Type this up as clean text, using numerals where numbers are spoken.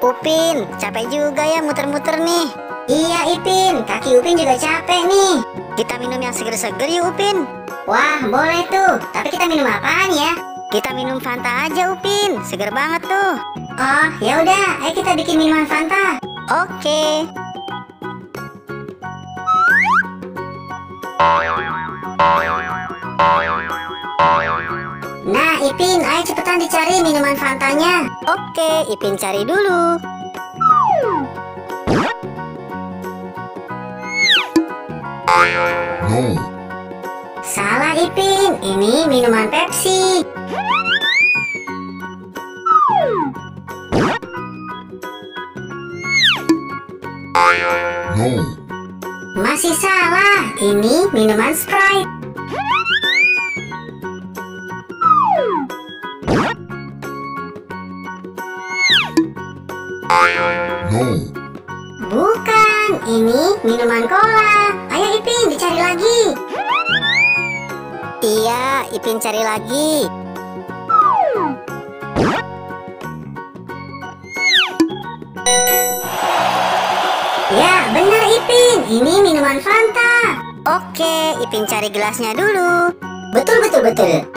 Upin, capek juga ya muter-muter nih. Iya Ipin, kaki Upin juga capek nih. Kita minum yang seger-seger yuk Upin. Wah, boleh tuh. Tapi kita minum apaan ya? Kita minum Fanta aja Upin, seger banget tuh. Oh, ya udah, ayo kita bikin minuman Fanta. Oke. Nah Ipin, ayo cepetan dicari minuman Fantanya. Oke, Ipin cari dulu. No. Salah Ipin, ini minuman Pepsi. No. Masih salah, ini minuman Sprite. No. Bukan, ini minuman cola. Ayo Ipin, dicari lagi. Iya, Ipin cari lagi. Ya, benar Ipin, ini minuman Fanta. Oke, Ipin cari gelasnya dulu. Betul.